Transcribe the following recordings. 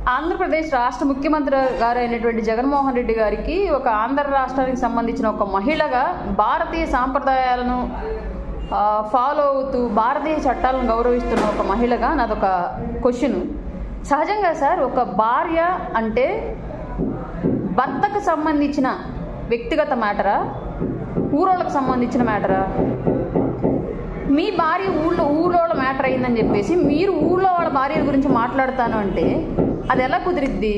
ఆంధ్రప్రదేశ్ రాష్ట్ర ముఖ్యమంత్రి గారు అయినటువంటి జగన్మోహన్ రెడ్డి గారికి ఒక ఆంధ్ర రాష్ట్రానికి సంబంధించిన ఒక మహిళగా భారతీయ సాంప్రదాయాలను ఫాలో అవుతూ భారతీయ చట్టాలను గౌరవిస్తున్న ఒక మహిళగా నాదొక క్వశ్చన్. సహజంగా సార్, ఒక భార్య అంటే భర్తకు సంబంధించిన వ్యక్తిగత మ్యాటరా, ఊరోళ్ళకు సంబంధించిన మ్యాటరా? మీ భార్య ఊళ్ళో మ్యాటర్ అయిందని చెప్పేసి మీరు ఊళ్ళో వాళ్ళ భార్య గురించి మాట్లాడతాను అంటే అది ఎలా కుదిరిద్ది?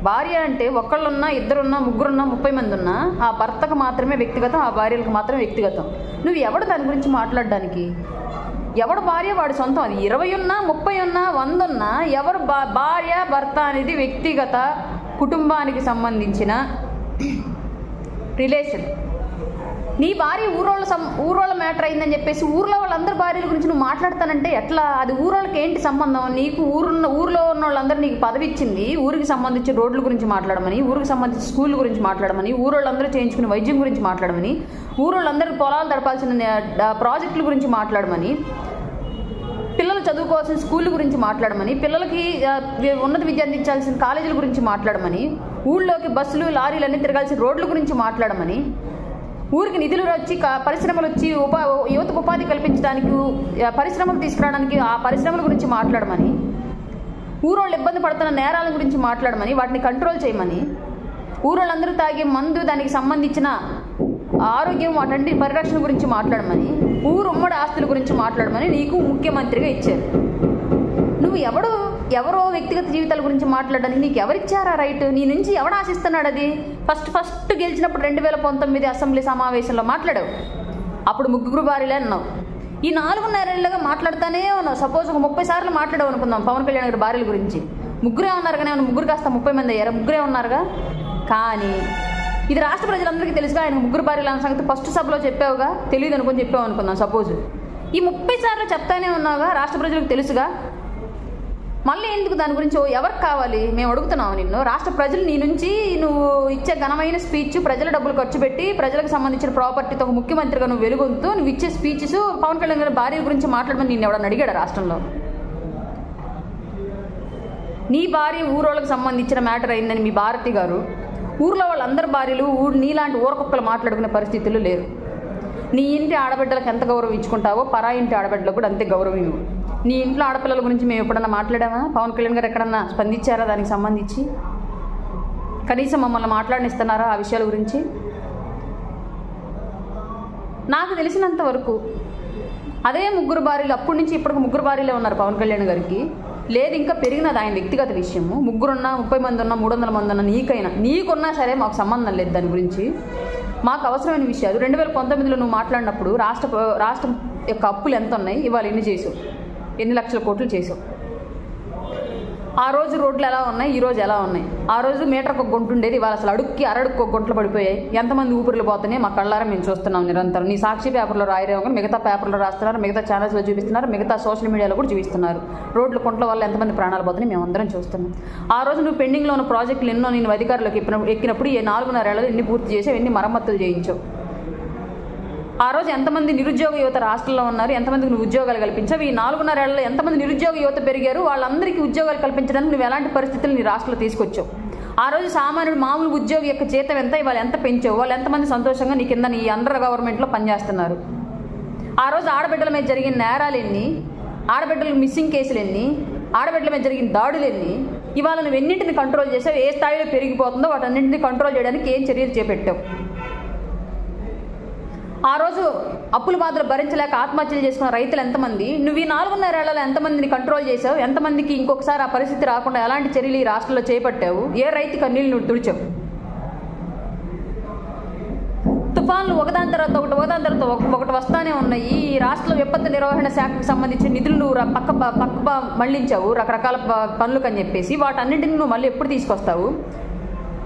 భార్య అంటే ఒకళ్ళున్నా, ఇద్దరున్నా, ముగ్గురున్నా, 30 మంది ఉన్నా ఆ భర్తకు మాత్రమే వ్యక్తిగతం, ఆ భార్యలకు మాత్రమే వ్యక్తిగతం. నువ్వు ఎవడు దాని గురించి మాట్లాడడానికి? ఎవడు భార్య వాడి సొంతం. అది 20 ఉన్నా, 30 ఉన్నా, 100 ఉన్నా ఎవరు భార్య భర్త అనేది వ్యక్తిగత కుటుంబానికి సంబంధించిన రిలేషన్. నీ భార్య ఊరోళ్ళ మ్యాటర్ అయిందని చెప్పేసి ఊర్లో వాళ్ళందరి భార్యల గురించి నువ్వు మాట్లాడతానంటే ఎట్లా? అది ఊరోళ్ళకి ఏంటి సంబంధం? నీకు ఊర్లో ఉన్న వాళ్ళందరూ నీకు పదవి ఇచ్చింది ఊరికి సంబంధించి రోడ్ల గురించి మాట్లాడమని, ఊరికి సంబంధించి స్కూల్ గురించి మాట్లాడమని, ఊరోళ్ళందరూ చేయించుకునే వైద్యం గురించి మాట్లాడమని, ఊరోళ్ళందరూ పొలాలు తడపాల్సిన ప్రాజెక్టుల గురించి మాట్లాడమని, పిల్లలు చదువుకోవాల్సిన స్కూళ్ళ గురించి మాట్లాడమని, పిల్లలకి ఉన్నత విద్య అందించాల్సిన కాలేజీల గురించి మాట్లాడమని, ఊళ్ళోకి బస్సులు లారీలు అన్నీ తిరగాల్సిన రోడ్ల గురించి మాట్లాడమని, ఊరికి నిధులు వచ్చి పరిశ్రమలు వచ్చి యువతకు ఉపాధి కల్పించడానికి పరిశ్రమలు తీసుకురావడానికి ఆ పరిశ్రమల గురించి మాట్లాడమని, ఊరోళ్ళు ఇబ్బంది పడుతున్న నేరాల గురించి మాట్లాడమని, వాటిని కంట్రోల్ చేయమని, ఊరోళ్ళందరూ తాగే మందు దానికి సంబంధించిన ఆరోగ్యం వాటి పరిరక్షణ గురించి మాట్లాడమని, ఊరు ఉమ్మడి ఆస్తుల గురించి మాట్లాడమని నీకు ముఖ్యమంత్రిగా ఇచ్చారు. నువ్వు ఎవరో వ్యక్తిగత జీవితాల గురించి మాట్లాడడానికి నీకు ఎవరిచ్చారా రైట్? నీ నుంచి ఎవడు ఆశిస్తున్నాడు అది? ఫస్ట్ గెలిచినప్పుడు 2019 అసెంబ్లీ సమావేశంలో మాట్లాడావు. అప్పుడు ముగ్గురు భార్యలే అన్నావు. ఈ 4.5 ఏళ్ళగా మాట్లాడుతూనే ఉన్నావు. సపోజ్ ఒక 30 సార్లు మాట్లాడావు అనుకుందాం పవన్ కళ్యాణ్ గారి భార్యల గురించి. ముగ్గురే ఉన్నారు కానీ ముగ్గురు కాస్త 30 మంది అయ్యారా? ముగ్గురే ఉన్నారుగా. కానీ ఇది రాష్ట్ర ప్రజలందరికీ తెలుసుగా ఆయన ముగ్గురు భార్యలు అన్న సంగతి ఫస్ట్ సభలో చెప్పావుగా. తెలియదు అనుకుని చెప్పావు అనుకుందాం సపోజ్. ఈ 30 సార్లు చెప్తానే ఉన్నావుగా, రాష్ట్ర ప్రజలకు తెలుసుగా. మళ్ళీ ఎందుకు దాని గురించి ఎవరికి కావాలి? మేము అడుగుతున్నావు నిన్ను. రాష్ట్ర ప్రజలు నీ నుంచి నువ్వు ఇచ్చే ఘనమైన స్పీచ్, ప్రజల డబ్బులు ఖర్చు పెట్టి ప్రజలకు సంబంధించిన ప్రాపర్టీతో ఒక ముఖ్యమంత్రిగా నువ్వు వెలుగొంతూ నువ్వు ఇచ్చే స్పీచెస్ పవన్ కళ్యాణ్ గారి భార్య గురించి మాట్లాడమని నేను ఎవడన్నా అడిగాడు రాష్ట్రంలో? నీ భార్య ఊరోళ్ళకి సంబంధించిన మ్యాటర్ అయిందని మీ భారతి గారు ఊర్లో వాళ్ళందరి భార్యలు నీలాంటి ఊరకొక్కలు మాట్లాడుకునే పరిస్థితులు లేరు. నీ ఇంటి ఆడబిడ్డలకు ఎంత గౌరవం ఇచ్చుకుంటావో పరా ఇంటి ఆడబిడ్డలకు కూడా అంతే గౌరవం ఇవ్వు. నీ ఇంట్లో ఆడపిల్లల గురించి మేము ఎప్పుడన్నా మాట్లాడామా? పవన్ కళ్యాణ్ గారు ఎక్కడన్నా స్పందించారా దానికి సంబంధించి? కనీసం మమ్మల్ని మాట్లాడనిస్తున్నారా ఆ విషయాల గురించి? నాకు తెలిసినంత వరకు అదే ముగ్గురు భార్యలు అప్పటి నుంచి ఇప్పటికి ముగ్గురు భార్యలే ఉన్నారు పవన్ కళ్యాణ్ గారికి. లేదు ఇంకా పెరిగినది ఆయన వ్యక్తిగత విషయము. ముగ్గురున్నా, 30 మంది ఉన్నా, 300 మంది ఉన్నా, నీకున్నా సరే మాకు సంబంధం లేదు దాని గురించి. మాకు అవసరమైన విషయాలు 2019లో నువ్వు మాట్లాడినప్పుడు రాష్ట్రం యొక్క అప్పులు ఎంత ఉన్నాయి, ఇవాళ ఎన్ని చేసావు, ఎన్ని లక్షల కోట్లు చేసావు, ఆ రోజు రోడ్లు ఎలా ఉన్నాయి, ఈ రోజు ఎలా ఉన్నాయి, ఆ రోజు మీటర్కి ఒక గుంట ఉండేది, ఇవాళ అసలు అరడుక్కి ఒక గుంటలు పడిపోయాయి. ఎంతమంది ఊపిరిలు పోతున్నాయి మా కళ్ళారా మేము చూస్తున్నాం నిరంతరం. నీ సాక్షి పేపర్లో రాయరేమో కానీ మిగతా పేపర్లో రాస్తున్నారు, మిగతా ఛానల్స్లో చూపిస్తున్నారు, మిగతా సోషల్ మీడియాలో కూడా చూపిస్తున్నారు. రోడ్లు కుంట్ల వల్ల ఎంతమంది ప్రాణాలు పోతున్నాయి మేము అందరం చూస్తున్నాం. ఆ రోజు నువ్వు పెండింగ్లో ఉన్న ప్రాజెక్టులు ఎన్నో నేను అధికారులకు ఎక్కినప్పుడు ఈ 4.5 ఏళ్ళలో ఎన్ని పూర్తి చేసావు, ఎన్ని మరమ్మతులు చేయించావు? ఆ రోజు ఎంతమంది నిరుద్యోగ యువత రాష్ట్రంలో ఉన్నారు, ఎంతమందికి నువ్వు ఉద్యోగాలు కల్పించావు? ఈ 4.5 ఏళ్లలో ఎంతమంది నిరుద్యోగ యువత పెరిగారు, వాళ్ళందరికీ ఉద్యోగాలు కల్పించడానికి నువ్వు ఎలాంటి పరిస్థితులు నీ రాష్ట్రంలో తీసుకొచ్చావు? ఆ రోజు సామాన్యుడు మామూలు ఉద్యోగి యొక్క జీతం ఎంత, ఇవాళ ఎంత పెంచావు? వాళ్ళు ఎంతమంది సంతోషంగా నీ కింద నీ అండర్ గవర్నమెంట్లో పనిచేస్తున్నారు? ఆ రోజు ఆడబిడ్డల మీద జరిగిన నేరాలు ఎన్ని, ఆడబిడ్డలకు మిస్సింగ్ కేసులు ఎన్ని, ఆడబిడ్డల మీద జరిగిన దాడులు ఎన్ని? ఇవాళ నువ్వు ఎన్నింటిని కంట్రోల్ చేసావు? ఏ స్థాయిలో పెరిగిపోతుందో వాటన్నింటినీ కంట్రోల్ చేయడానికి ఏం చర్యలు చేపట్టావు? ఆ రోజు అప్పుల బాధలు భరించలేక ఆత్మహత్యలు చేసుకున్న రైతులు ఎంతమంది? నువ్వు ఈ 4.5 ఏళ్లలో ఎంతమందిని కంట్రోల్ చేసావు? ఎంతమందికి ఇంకొకసారి ఆ పరిస్థితి రాకుండా ఎలాంటి చర్యలు ఈ రాష్ట్రంలో చేపట్టావు? ఏ రైతు కన్నీళ్ళు నువ్వు తుడిచావు? తుఫాన్లు ఒకదాని తర్వాత ఒకటి వస్తానే ఉన్నాయి. ఈ రాష్ట్ర విపత్తు నిర్వహణ శాఖకు సంబంధించిన నిధులు నువ్వు పక్క మళ్లించావు రకరకాల పనులకు అని చెప్పేసి. వాటన్నింటిని నువ్వు మళ్ళీ ఎప్పుడు తీసుకొస్తావు?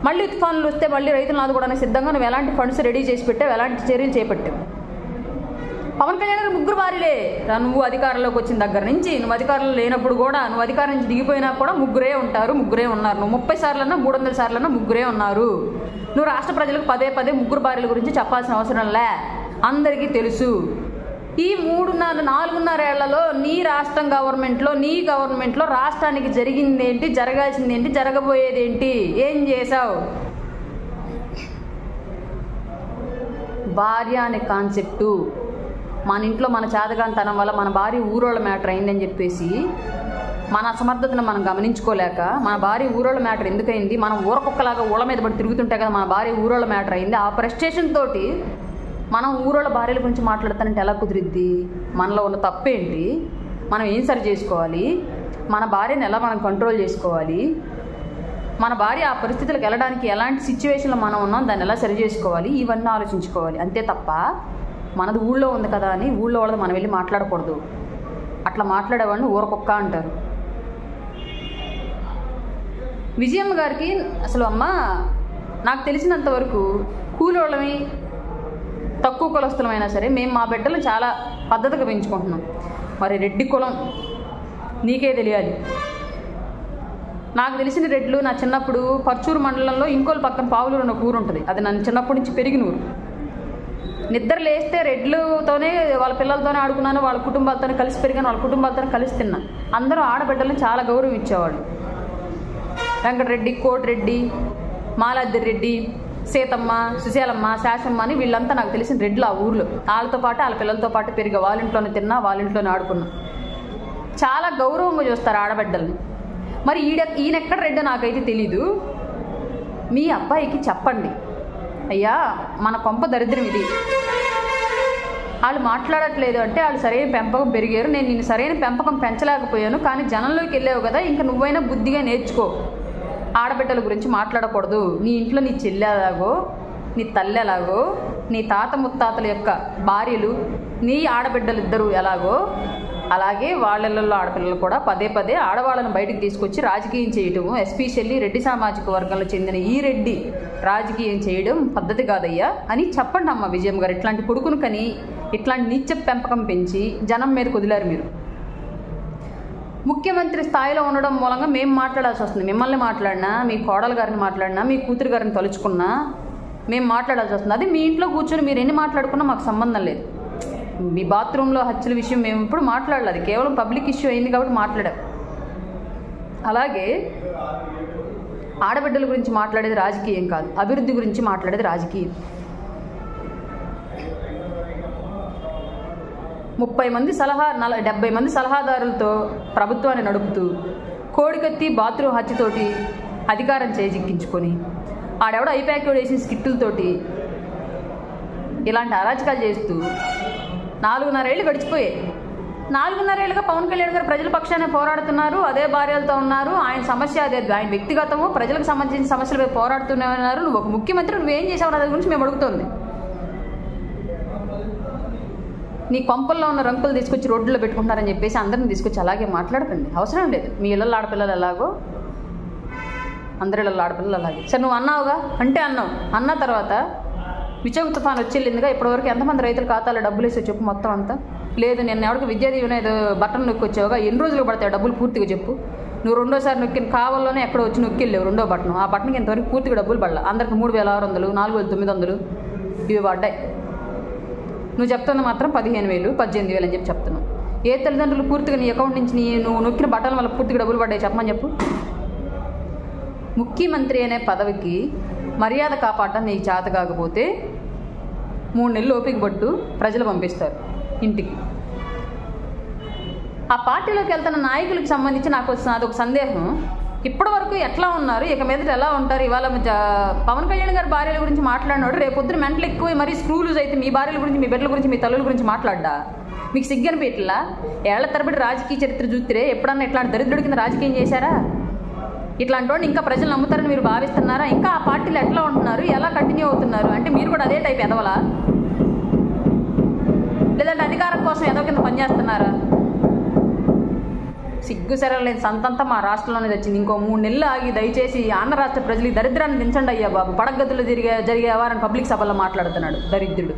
మళ్ళీ తుఫాన్లు వస్తే మళ్ళీ రైతులను ఆదుకోవడానికి సిద్ధంగా నువ్వు ఎలాంటి ఫండ్స్ రెడీ చేసి పెట్టావు, ఎలాంటి చర్యలు చేపట్టావు? పవన్ కళ్యాణ్ గారు ముగ్గురు భార్యలే. నువ్వు అధికారంలోకి వచ్చిన దగ్గర నుంచి, నువ్వు అధికారంలో లేనప్పుడు కూడా, నువ్వు అధికారం నుంచి దిగిపోయినా కూడా ముగ్గురే ఉంటారు, ముగ్గురే ఉన్నారు. నువ్వు 30 సార్లన్నా 300 సార్లన్నా ముగ్గురే ఉన్నారు. నువ్వు రాష్ట్ర ప్రజలకు పదే ముగ్గురు భార్యల గురించి చెప్పాల్సిన అవసరం లే, అందరికీ తెలుసు. ఈ 4.5 ఏళ్లలో నీ రాష్ట్రం గవర్నమెంట్లో, నీ గవర్నమెంట్లో రాష్ట్రానికి జరిగింది ఏంటి, జరగాల్సింది ఏంటి, జరగబోయేది ఏంటి, ఏం చేశావు? భార్య అనే కాన్సెప్టు మన ఇంట్లో మన చేతగానితనం వల్ల మన భార్య ఊరోళ్ళ మ్యాటర్ అయిందని చెప్పేసి మన అసమర్థతను మనం గమనించుకోలేక మన భార్య ఊరోళ్ళ మ్యాటర్ ఎందుకైంది, మనం ఊరకొక్కలాగా ఊళ్ళ మీద పడి తిరుగుతుంటే కదా మన భార్య ఊరోళ్ళ మ్యాటర్ అయింది, ఆ ఫ్రస్ట్రేషన్ తోటి మనం ఊరోళ్ళ భార్యల గురించి మాట్లాడతానంటే ఎలా కుదిరిద్ది? మనలో ఉన్న తప్పేంటి, మనం ఏం సరి చేసుకోవాలి, మన భార్యను ఎలా మనం కంట్రోల్ చేసుకోవాలి, మన భార్య ఆ పరిస్థితులకు వెళ్ళడానికి ఎలాంటి సిచ్యువేషన్లో మనం ఉన్నాం దాన్ని ఎలా సరి చేసుకోవాలి, ఇవన్నీ ఆలోచించుకోవాలి. అంతే తప్ప మనది ఊళ్ళో ఉంది కదా అని ఊళ్ళో వాళ్ళది మనం వెళ్ళి మాట్లాడకూడదు. అట్లా మాట్లాడేవాడిని ఊరకొక్క అంటారు. విజయమ్మ గారికి అసలు అమ్మ నాకు తెలిసినంత వరకు కూలోళ్ళమి తక్కువ కులస్తులమైనా సరే మేము మా బిడ్డలు చాలా పద్ధతిగా పెంచుకుంటున్నాం. మరి రెడ్డి కులం నీకే తెలియాలి. నాకు తెలిసిన రెడ్లు నా చిన్నప్పుడు పర్చూరు మండలంలో ఇంకోలు పక్కన పావులూరు అన్న ఊరు ఉంటుంది. అది నన్ను చిన్నప్పటి నుంచి పెరిగిన ఊరు. నిద్ర లేస్తే రెడ్లతోనే వాళ్ళ పిల్లలతోనే ఆడుకున్నాను, వాళ్ళ కుటుంబాలతోనే కలిసి పెరిగాను, వాళ్ళ కుటుంబాలతోనే కలిసి తిన్నాను. అందరూ ఆడబిడ్డలను చాలా గౌరవం ఇచ్చేవాళ్ళు. వెంకటరెడ్డి, కోటిరెడ్డి, మాలాద్రి రెడ్డి, సీతమ్మ, సుశీలమ్మ, శాసమ్మ అని వీళ్ళంతా నాకు తెలిసిన రెడ్లు ఆ ఊర్లో. వాళ్ళతో పాటు వాళ్ళ పిల్లలతో పాటు పెరిగా, వాళ్ళ ఇంట్లోనే తిన్నా, వాళ్ళ ఇంట్లోనే ఆడుకున్నా. చాలా గౌరవంగా చూస్తారు ఆడబిడ్డల్ని. మరి ఈయనెక్కడ రెడ్డో నాకైతే తెలీదు. మీ అబ్బాయికి చెప్పండి, అయ్యా మన కొంప దరిద్రం ఇది, వాళ్ళు మాట్లాడట్లేదు అంటే వాళ్ళు సరైన పెంపకం పెరిగారు, నేను నిన్ను సరైన పెంపకం పెంచలేకపోయాను, కానీ జనంలోకి వెళ్ళావు కదా ఇంకా నువ్వైనా బుద్ధిగా నేర్చుకో. ఆడబిడ్డల గురించి మాట్లాడకూడదు. నీ ఇంట్లో నీ చెల్లి ఎలాగో, నీ తల్లి ఎలాగో, నీ తాత ముత్తాతల యొక్క భార్యలు, నీ ఆడబిడ్డలు ఇద్దరు ఎలాగో అలాగే వాళ్ళల్లో ఆడపిల్లలు కూడా పదే పదే ఆడవాళ్ళను బయటకు తీసుకొచ్చి రాజకీయం చేయటము, ఎస్పెషల్లీ రెడ్డి సామాజిక వర్గంలో చెందిన ఈ రెడ్డి రాజకీయం చేయడం పద్ధతి కాదయ్యా అని చెప్పండి అమ్మ విజయమ్మ గారు. ఇట్లాంటి కొడుకును కని ఇట్లాంటి నీచ పెంపకం పెంచి జనం మీద కుదిలారు మీరు. ముఖ్యమంత్రి స్థాయిలో ఉండడం మూలంగా మేము మాట్లాడాల్సి వస్తుంది. మిమ్మల్ని మాట్లాడినా, మీ కోడలు గారిని మాట్లాడినా, మీ కూతురు గారిని తలుచుకున్నా మేము మాట్లాడాల్సి వస్తుంది. అది మీ ఇంట్లో కూర్చొని మీరు ఎన్ని మాట్లాడుకున్నా మాకు సంబంధం లేదు. మీ బాత్రూంలో హత్యల విషయం మేము ఇప్పుడు మాట్లాడలేదు, అది కేవలం పబ్లిక్ ఇష్యూ అయింది కాబట్టి మాట్లాడాం. అలాగే ఆడబిడ్డల గురించి మాట్లాడేది రాజకీయం కాదు, అభివృద్ధి గురించి మాట్లాడేది రాజకీయం. 30 మంది 70 మంది సలహాదారులతో ప్రభుత్వాన్ని నడుపుతూ కోడికత్తి బాత్రూమ్ హత్యతోటి అధికారం చేజిక్కించుకొని ఆడెవడో ఐప్యాక్యూడ్ వేసిన స్కిట్టులతోటి ఇలాంటి అరాచకాలు చేస్తూ 4.5 ఏళ్ళు గడిచిపోయాయి. 4.5 ఏళ్ళుగా పవన్ కళ్యాణ్ గారు ప్రజల పక్షానే పోరాడుతున్నారు, అదే భార్యలతో ఉన్నారు. ఆయన సమస్య అదే, ఆయన వ్యక్తిగతము ప్రజలకు సంబంధించిన సమస్యలపై పోరాడుతూనే ఉన్నారు. నువ్వు ఒక ముఖ్యమంత్రి, నువ్వేం చేసావు దాని గురించి మేము అడుగుతుంది. నీ కొంపల్లో ఉన్న రంకులు తీసుకొచ్చి రోడ్లలో పెట్టుకుంటారని చెప్పేసి అందరిని తీసుకొచ్చి అలాగే మాట్లాడకండి, అవసరం లేదు. మీ ఇళ్ళల్లో ఆడపిల్లలు ఎలాగో అందరి ఇళ్ళల్లో ఆడపిల్లలు అలాగే. సరే నువ్వు అన్నావుగా అంటే అన్నావు, అన్న తర్వాత విచోగ తుఫాన్ వచ్చేళ్ళిందిగా, ఇప్పటివరకు ఎంతమంది రైతుల ఖాతాలో డబ్బులు వేసో చెప్పు మొత్తం అంతా. లేదు నేను ఎవరికి విద్యా దీవెన ఏదో బటన్ నొక్కి వచ్చావుగా, ఎన్ని రోజులు పడతాయి డబ్బులు పూర్తిగా చెప్పు. నువ్వు రెండోసారి నొక్కిన కావాల్లోనే ఎక్కడో వచ్చి నొక్కిళ్ళేవు రెండో బటన్, ఆ బటన్కి ఇంతవరకు పూర్తిగా డబ్బులు పడలా. అందరికి 3,600, 4,900 ఇవి పడ్డాయి. నువ్వు చెప్తున్నా మాత్రం 15,000, 18,000 అని చెప్పి చెప్తున్నావు. ఏ తల్లిదండ్రులు పూర్తిగా నీ అకౌంట్ నుంచి నువ్వు నొక్కిన బటన్ వల్ల పూర్తిగా డబ్బులు పడ్డాయి చెప్పమని చెప్పు. ముఖ్యమంత్రి అనే పదవికి మర్యాద కాపాడటం నీకు చేత కాకపోతే 3 నెలలు ఓపిక పట్టు, ప్రజలు పంపిస్తారు ఇంటికి. ఆ పార్టీలోకి వెళ్తున్న నాయకులకు సంబంధించి నాకు అదొక సందేహం. ఇప్పటి వరకు ఎట్లా ఉన్నారు, ఇక మీదట ఎలా ఉంటారు? ఇవాళ పవన్ కళ్యాణ్ గారి భార్యల గురించి మాట్లాడినాడు, రేపు పొద్దున మెంటలు ఎక్కువ మరీ స్క్రూలు అయితే మీ భార్యల గురించి, మీ బిడ్డల గురించి, మీ తల్లుల గురించి మాట్లాడ్డా? మీకు సిగ్గనిపెట్లా? ఏళ్ల తరబడి రాజకీయ చరిత్ర చూస్తే ఎప్పుడన్నా ఇట్లాంటి దరిద్రుడి కింద రాజకీయం చేశారా? ఇట్లాంటి వాడిని ఇంకా ప్రజలు నమ్ముతారని మీరు భావిస్తున్నారా? ఇంకా ఆ పార్టీలు ఎట్లా ఉంటున్నారు, ఎలా కంటిన్యూ అవుతున్నారు? అంటే మీరు కూడా అదే టైప్ ఎదవలా, లేదంటే అధికారం కోసం ఏదో కింద పనిచేస్తున్నారా? సిగ్గు సెరలేని సంతంతా మా రాష్ట్రంలోనే వచ్చింది. ఇంకో 3 నెలలు ఆగి దయచేసి ఆంధ్ర రాష్ట్ర ప్రజలు ఈ దరిద్రాన్ని దించండి అయ్యా బాబు. పడగదులు జరిగే వ్యవహారాన్ని పబ్లిక్ సభలో మాట్లాడుతున్నాడు దరిద్రుడు.